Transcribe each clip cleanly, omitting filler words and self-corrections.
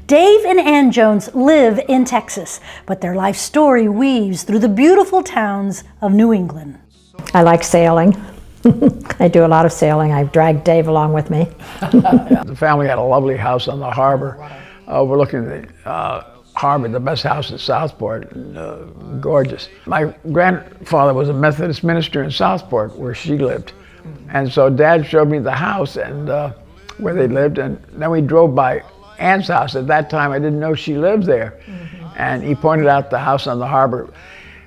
Dave and Ann Jones live in Texas, but their life story weaves through the beautiful towns of New England. I like sailing. I do a lot of sailing. I've dragged Dave along with me. The family had a lovely house on the harbor, overlooking the harbor, the best house in Southport, gorgeous. My grandfather was a Methodist minister in Southport, where she lived. And so Dad showed me the house and where they lived, and then we drove by Ann's house. At that time, I didn't know she lived there. And he pointed out the house on the harbor.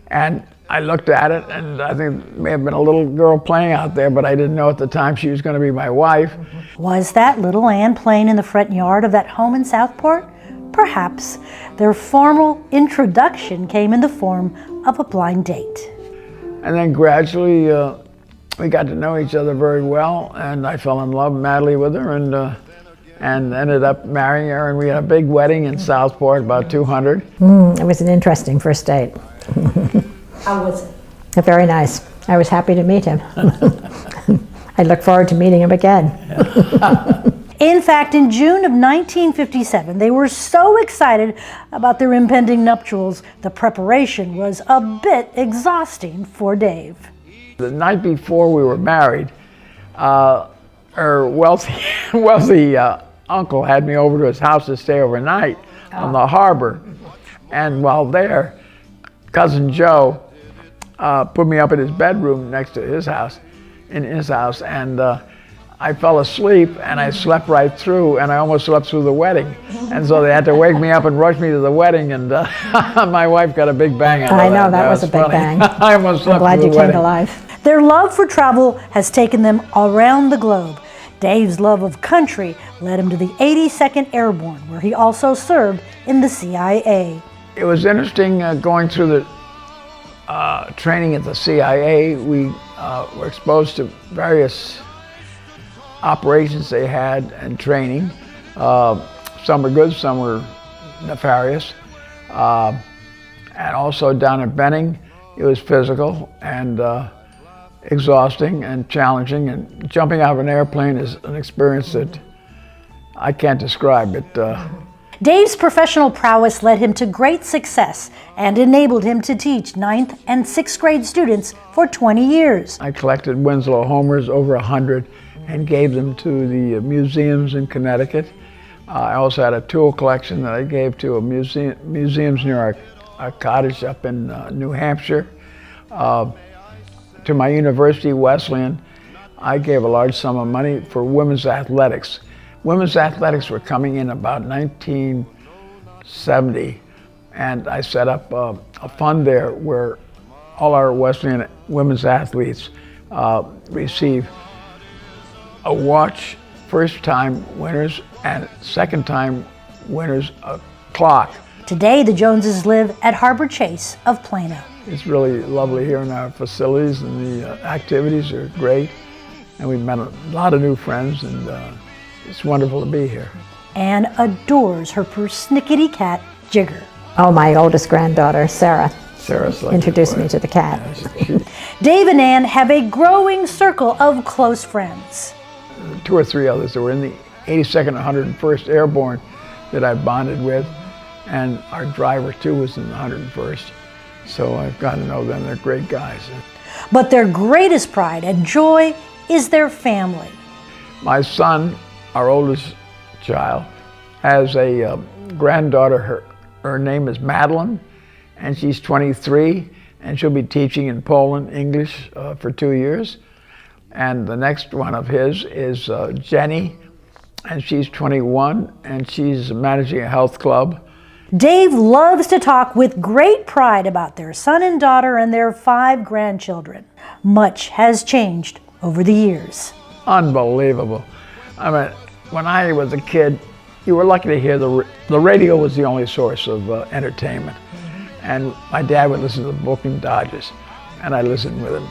And I looked at it, and I think there may have been a little girl playing out there, but I didn't know at the time she was going to be my wife. Was that little Ann playing in the front yard of that home in Southport? Perhaps. Their formal introduction came in the form of a blind date. And then gradually, we got to know each other very well, and I fell in love madly with her, and ended up marrying her, and we had a big wedding in Southport, about 200. It was an interesting first date. How was it? Very nice. I was happy to meet him. I look forward to meeting him again. In fact, in June of 1957, they were so excited about their impending nuptials, the preparation was a bit exhausting for Dave. The night before we were married, her wealthy uncle had me over to his house to stay overnight on the harbor. And while there, Cousin Joe put me up in his bedroom next to his house, and I fell asleep, and I slept right through, and I almost slept through the wedding. And so they had to wake me up and rush me to the wedding, and my wife got a big bang out of that. I know, that was a big funny. bang. I almost slept I'm glad through you the wedding. came to life. Their love for travel has taken them around the globe. Dave's love of country led him to the 82nd Airborne, where he also served in the CIA. It was interesting going through the training at the CIA. We were exposed to various operations they had and training. Some were good, some were nefarious. And also down at Benning, it was physical and exhausting and challenging, and jumping out of an airplane is an experience that I can't describe. Dave's professional prowess led him to great success and enabled him to teach 9th and 6th grade students for 20 years. I collected Winslow Homers, over 100, and gave them to the museums in Connecticut. I also had a tool collection that I gave to museums near our cottage up in New Hampshire. To my university, Wesleyan, I gave a large sum of money for women's athletics. Women's athletics were coming in about 1970, and I set up a fund there where all our Wesleyan women's athletes receive a watch, first-time winners, and second-time winners a clock. Today, the Joneses live at Harbor Chase of Plano. It's really lovely here in our facilities, and the activities are great, and we've met a lot of new friends, and it's wonderful to be here. Ann adores her persnickety cat, Jigger. Oh, my oldest granddaughter, Sarah, Sarah's like introduced me to the cat. Dave and Ann have a growing circle of close friends. 2 or 3 others that were in the 82nd and 101st Airborne that I bonded with, and our driver too was in the 101st. So I've gotten to know them. They're great guys. But their greatest pride and joy is their family. My son, our oldest child, has a granddaughter. Her name is Madeline, and she's 23, and she'll be teaching in Poland English for 2 years. And the next one of his is Jenny, and she's 21, and she's managing a health club. Dave loves to talk with great pride about their son and daughter and their 5 grandchildren. Much has changed over the years. Unbelievable. I mean, when I was a kid, you were lucky to hear the radio was the only source of entertainment. And my dad would listen to the Brooklyn Dodgers, and I listened with him.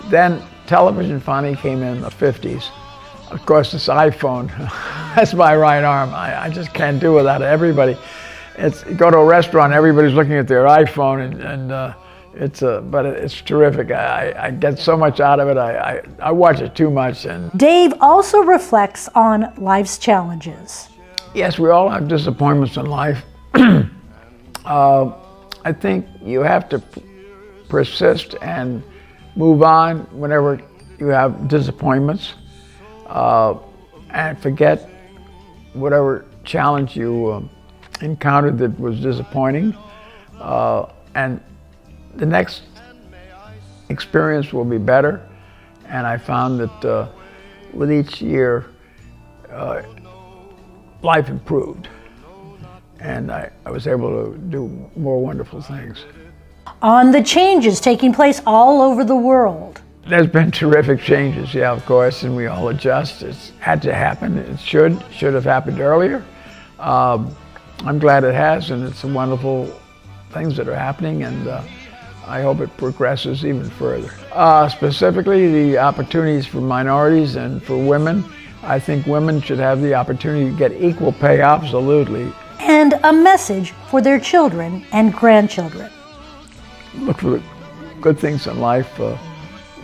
Then television finally came in the 50s. Of course, this iPhone, that's my right arm. I just can't do without it. Everybody, you go to a restaurant, everybody's looking at their iPhone, but it's terrific. I get so much out of it. I watch it too much. And Dave also reflects on life's challenges. Yes, we all have disappointments in life. I think you have to persist and move on whenever you have disappointments, and forget whatever challenge you encountered that was disappointing, and the next experience will be better. And I found that with each year, life improved, and I was able to do more wonderful things. On the changes taking place all over the world. There's been terrific changes, yeah, of course, and we all adjust. It's had to happen. It should have happened earlier. I'm glad it has, and it's wonderful things that are happening, and I hope it progresses even further. Specifically, the opportunities for minorities and for women. I think women should have the opportunity to get equal pay, absolutely. And a message for their children and grandchildren. Look for the good things in life.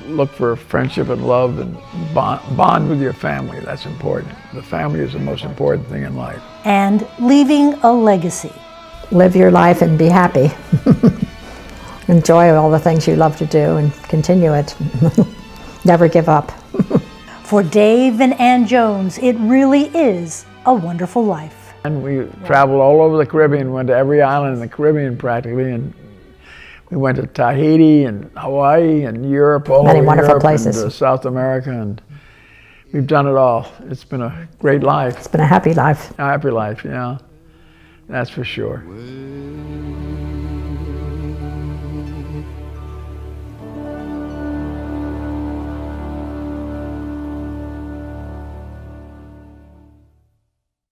Look for friendship and love, and bond with your family. That's important. The family is the most important thing in life. And leaving a legacy. Live your life and be happy. Enjoy all the things you love to do and continue it. Never give up. For Dave and Ann Jones, it really is a wonderful life. And we traveled all over the Caribbean, went to every island in the Caribbean practically, and we went to Tahiti and Hawaii and Europe, all Many over wonderful Europe places. and South America, and we've done it all. It's been a great life. It's been a happy life. A happy life, yeah. That's for sure.